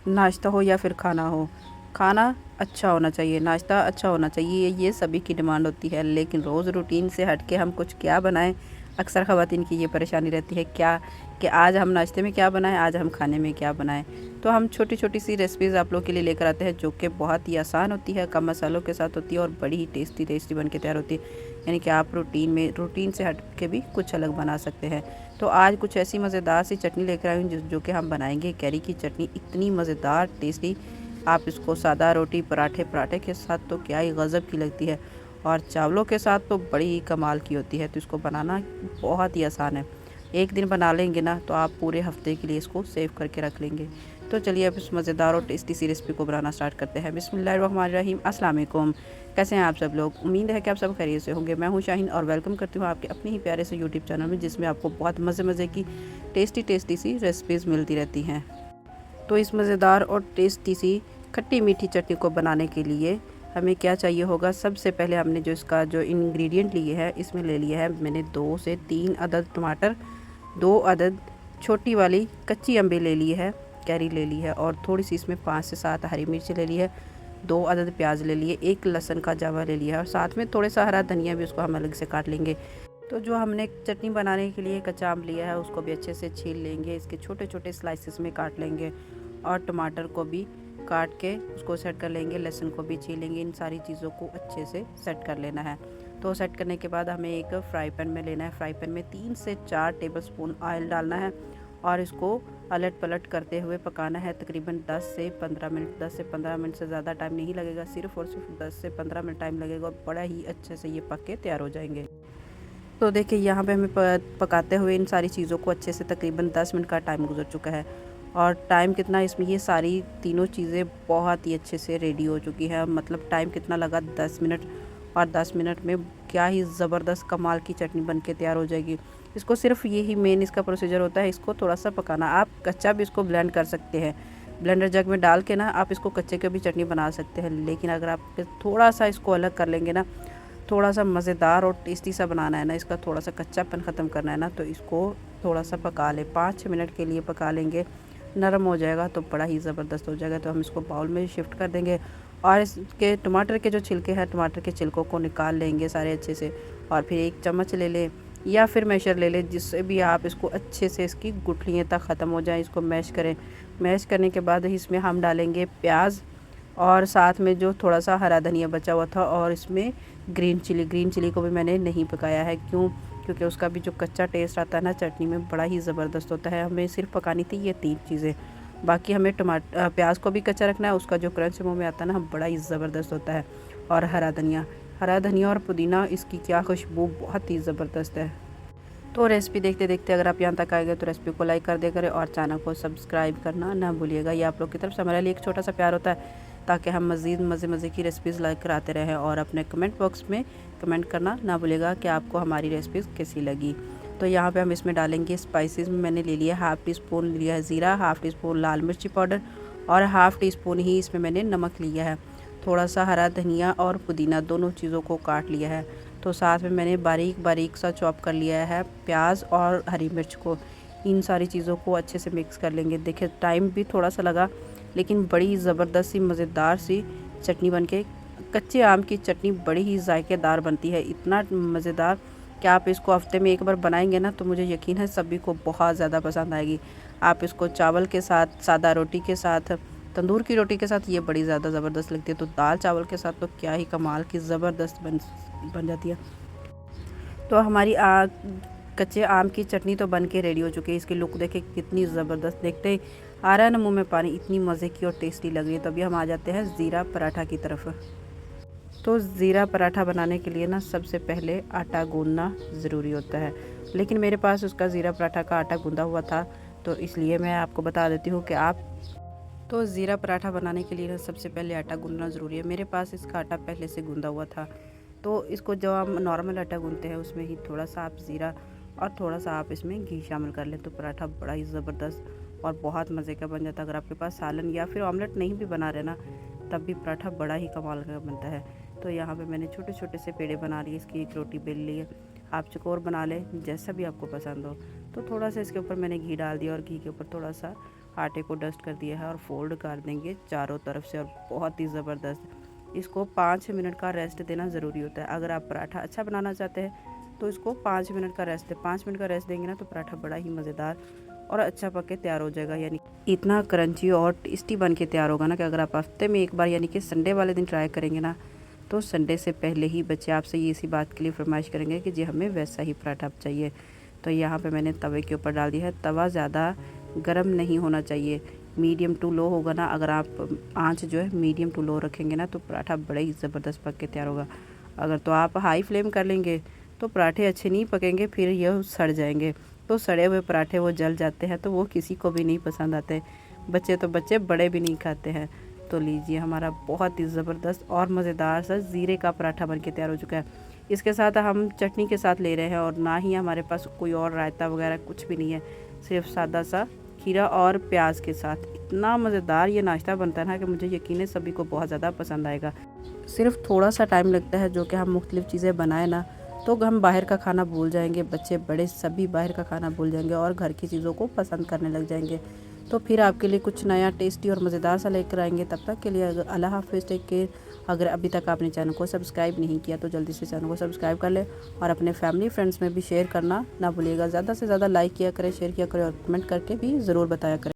नाश्ता हो या फिर खाना हो, खाना अच्छा होना चाहिए, नाश्ता अच्छा होना चाहिए, ये सभी की डिमांड होती है। लेकिन रोज़ रूटीन से हट के हम कुछ क्या बनाएं, अक्सर ख़वातीन की ये परेशानी रहती है क्या कि आज हम नाश्ते में क्या बनाएं, आज हम खाने में क्या बनाएं। तो हम छोटी छोटी सी रेसिपीज़ आप लोग के लिए लेकर आते हैं जो कि बहुत ही आसान होती है, कम मसालों के साथ होती है और बड़ी ही टेस्टी टेस्टी बन के तैयार होती है। यानी कि आप रूटीन से हट के भी कुछ अलग बना सकते हैं। तो आज कुछ ऐसी मज़ेदार सी चटनी लेकर आई हूँ जो कि हम बनाएंगे कैरी की चटनी। इतनी मज़ेदार टेस्टी, आप इसको सादा रोटी पराठे पराठे के साथ तो क्या ही गज़ब की लगती है, और चावलों के साथ तो बड़ी ही कमाल की होती है। तो इसको बनाना बहुत ही आसान है, एक दिन बना लेंगे ना तो आप पूरे हफ्ते के लिए इसको सेव करके रख लेंगे। तो चलिए अब इस मज़ेदार और टेस्टी सी रेसिपी को बनाना स्टार्ट करते हैं। बिस्मिल्लाहिर्रहमानिर्रहीम। अस्सलाम वालेकुम। कैसे हैं आप सब लोग? उम्मीद है कि आप सब खैरियत से होंगे। मैं हूं शाहीन और वेलकम करती हूं आपके अपने ही प्यारे से यूट्यूब चैनल में, जिसमें आपको बहुत मज़े मज़े की टेस्टी टेस्टी सी रेसिपीज़ मिलती रहती हैं। तो इस मज़ेदार और टेस्टी सी खट्टी मीठी चटनी को बनाने के लिए हमें क्या चाहिए होगा। सबसे पहले हमने जो इसका जो इंग्रेडिएंट लिए है, इसमें ले लिया है मैंने 2 से 3 अदद टमाटर, 2 अदद छोटी वाली कच्ची अम्बी ले ली है, कैरी ले ली है, और थोड़ी सी इसमें 5 से 7 हरी मिर्च ले ली है, 2 अदद प्याज ले लिए, 1 लहसुन का जावा ले लिया है, और साथ में थोड़ा सा हरा धनिया भी उसको हम अलग से काट लेंगे। तो जो हमने चटनी बनाने के लिए कच्चा आम लिया है उसको भी अच्छे से छील लेंगे, इसके छोटे छोटे स्लाइसेस में काट लेंगे, और टमाटर को भी काट के उसको सेट कर लेंगे, लहसुन को भी छीलेंगे। इन सारी चीज़ों को अच्छे से सेट कर लेना है। तो सेट करने के बाद हमें एक फ्राई पैन में लेना है, फ्राई पैन में 3 से 4 टेबलस्पून ऑयल डालना है, और इसको अलट पलट करते हुए पकाना है तकरीबन 10 से 15 मिनट। 10 से 15 मिनट से ज़्यादा टाइम नहीं लगेगा, सिर्फ और सिर्फ 10 से 15 मिनट टाइम लगेगा, और बड़ा ही अच्छे से ये पक के तैयार हो जाएंगे। तो देखिए यहाँ पे हमें पकाते हुए इन सारी चीज़ों को अच्छे से तकरीबन 10 मिनट का टाइम गुजर चुका है, और टाइम कितना इसमें, ये सारी तीनों चीज़ें बहुत ही अच्छे से रेडी हो चुकी है। मतलब टाइम कितना लगा, 10 मिनट, और 10 मिनट में क्या ही ज़बरदस्त कमाल की चटनी बन के तैयार हो जाएगी। इसको सिर्फ यही मेन इसका प्रोसीजर होता है, इसको थोड़ा सा पकाना। आप कच्चा भी इसको ब्लेंड कर सकते हैं, ब्लेंडर जग में डाल के ना आप इसको कच्चे की भी चटनी बना सकते हैं। लेकिन अगर आप थोड़ा सा इसको अलग कर लेंगे ना, थोड़ा सा मज़ेदार और टेस्टी सा बनाना है ना, इसका थोड़ा सा कच्चापन ख़त्म करना है ना, तो इसको थोड़ा सा पका लें, 5-6 मिनट के लिए पका लेंगे। नरम हो जाएगा तो बड़ा ही ज़बरदस्त हो जाएगा। तो हम इसको बाउल में शिफ्ट कर देंगे, और इसके टमाटर के जो छिलके हैं, टमाटर के छिलकों को निकाल लेंगे सारे अच्छे से, और फिर एक चम्मच ले लें या फिर मैशर ले लें, जिससे भी आप इसको अच्छे से इसकी गुठलियाँ तक ख़त्म हो जाए, इसको मैश करें। मैश करने के बाद इसमें हम डालेंगे प्याज, और साथ में जो थोड़ा सा हरा धनिया बचा हुआ था, और इसमें ग्रीन चिली को भी मैंने नहीं पकाया है। क्योंकि उसका भी जो कच्चा टेस्ट आता है ना चटनी में, बड़ा ही ज़बरदस्त होता है। हमें सिर्फ पकानी थी ये 3 चीज़ें, बाकी हमें प्याज को भी कच्चा रखना है, उसका जो क्रंच मुँह में आता है ना, बड़ा ही ज़बरदस्त होता है। और हरा धनिया और पुदीना, इसकी क्या खुशबू, बहुत ही ज़बरदस्त है। तो रेसिपी देखते देखते अगर आप यहाँ तक आए गए तो रेसिपी को लाइक कर दिया करें, और चैनल को सब्सक्राइब करना ना भूलिएगा। ये आप लोग की तरफ से हमारे लिए एक छोटा सा प्यार होता है, ताकि हम मज़ीद मज़े मज़े की रेसिपीज़ लाइक कराते रहें। और अपने कमेंट बॉक्स में कमेंट करना ना भूलिएगा कि आपको हमारी रेसिपीज़ कैसी लगी। तो यहाँ पे हम इसमें डालेंगे स्पाइसेस में मैंने ले लिया 1/2 टी स्पून लिया है ज़ीरा, 1/2 टी स्पून लाल मिर्ची पाउडर, और 1/2 टी स्पून ही इसमें मैंने नमक लिया है। थोड़ा सा हरा धनिया और पुदीना दोनों चीज़ों को काट लिया है। तो साथ में मैंने बारीक बारीक सा चॉप कर लिया है प्याज और हरी मिर्च को। इन सारी चीज़ों को अच्छे से मिक्स कर लेंगे। देखिए टाइम भी थोड़ा सा लगा, लेकिन बड़ी ज़बरदस्त सी मज़ेदार सी चटनी बनके, कच्चे आम की चटनी बड़ी ही जायकेदार बनती है, इतना मज़ेदार कि आप इसको हफ्ते में एक बार बनाएंगे ना तो मुझे यकीन है सभी को बहुत ज़्यादा पसंद आएगी। आप इसको चावल के साथ, सादा रोटी के साथ, तंदूर की रोटी के साथ ये बड़ी ज़्यादा ज़बरदस्त लगती है, तो दाल चावल के साथ तो क्या ही कमाल की ज़बरदस्त बन जाती है। तो हमारी कच्चे आम की चटनी तो बन के रेडी हो चुकी है। इसकी लुक देखे कितनी ज़बरदस्त, देखते ही आ रहा है ना मुंह में पानी, इतनी मज़े की और टेस्टी लग रही है। तो अभी हम आ जाते हैं ज़ीरा पराठा की तरफ। तो ज़ीरा पराठा बनाने के लिए ना सबसे पहले आटा गूंदना ज़रूरी होता है, लेकिन मेरे पास उसका ज़ीरा पराठा का आटा गूंदा हुआ था, तो इसलिए मैं आपको बता देती हूँ कि आप, तो ज़ीरा पराठा बनाने के लिए ना सबसे पहले आटा गूंदना ज़रूरी है। मेरे पास इसका आटा पहले से गूंदा हुआ था, तो इसको जब हम नॉर्मल आटा गूंदते हैं उसमें ही थोड़ा सा आप ज़ीरा और थोड़ा सा आप इसमें घी शामिल कर लें, तो पराठा बड़ा ही ज़बरदस्त और बहुत मज़े का बन जाता है। अगर आपके पास सालन या फिर ऑमलेट नहीं भी बना रहे ना, तब भी पराठा बड़ा ही कमाल का बनता है। तो यहाँ पे मैंने छोटे छोटे से पेड़े बना लिए, इसकी एक रोटी बेल ली है। आप चकोर बना लें, जैसा भी आपको पसंद हो। तो थोड़ा सा इसके ऊपर मैंने घी डाल दिया, और घी के ऊपर थोड़ा सा आटे को डस्ट कर दिया है और फोल्ड कर देंगे चारों तरफ से, और बहुत ही ज़बरदस्त। इसको 5 मिनट का रेस्ट देना ज़रूरी होता है। अगर आप पराठा अच्छा बनाना चाहते हैं तो इसको 5 मिनट का रेस्ट दें। 5 मिनट का रेस्ट देंगे ना तो पराठा बड़ा ही मज़ेदार और अच्छा पक के तैयार हो जाएगा, यानी इतना क्रंची और टेस्टी बन के तैयार होगा ना कि अगर आप हफ्ते में एक बार यानी कि संडे वाले दिन ट्राई करेंगे ना, तो संडे से पहले ही बच्चे आपसे ये इसी बात के लिए फरमाइश करेंगे कि जी हमें वैसा ही पराठा चाहिए। तो यहाँ पे मैंने तवे के ऊपर डाल दिया है। तवा ज़्यादा गर्म नहीं होना चाहिए, मीडियम टू लो होगा ना। अगर आप आंच जो है मीडियम टू लो रखेंगे ना तो पराठा बड़ा ही ज़बरदस्त पक के तैयार होगा। अगर तो आप हाई फ्लेम कर लेंगे तो पराठे अच्छे नहीं पकेंगे, फिर यह सड़ जाएंगे। तो सड़े हुए पराठे वो जल जाते हैं तो वो किसी को भी नहीं पसंद आते, बच्चे तो बच्चे, बड़े भी नहीं खाते हैं। तो लीजिए, हमारा बहुत ही ज़बरदस्त और मज़ेदार सा ज़ीरे का पराठा बनके तैयार हो चुका है। इसके साथ हम चटनी के साथ ले रहे हैं, और ना ही हमारे पास कोई और रायता वगैरह कुछ भी नहीं है, सिर्फ सादा सा खीरा और प्याज के साथ। इतना मज़ेदार ये नाश्ता बनता है ना कि मुझे यकीन है सभी को बहुत ज़्यादा पसंद आएगा। सिर्फ थोड़ा सा टाइम लगता है, जो कि हम मुख्तलिफ़ चीज़ें बनाए ना तो हम बाहर का खाना भूल जाएंगे, बच्चे बड़े सभी बाहर का खाना भूल जाएंगे और घर की चीज़ों को पसंद करने लग जाएंगे। तो फिर आपके लिए कुछ नया टेस्टी और मज़ेदार सा लेकर आएंगे। तब तक के लिए अल्लाह हाफ़िज़, टेक केयर। अगर अभी तक आपने चैनल को सब्सक्राइब नहीं किया तो जल्दी से चैनल को सब्सक्राइब कर लें, और अपने फैमिली फ्रेंड्स में भी शेयर करना ना भूलिएगा। ज़्यादा से ज़्यादा लाइक किया करें, शेयर किया करें, और कमेंट करके भी ज़रूर बताया करें।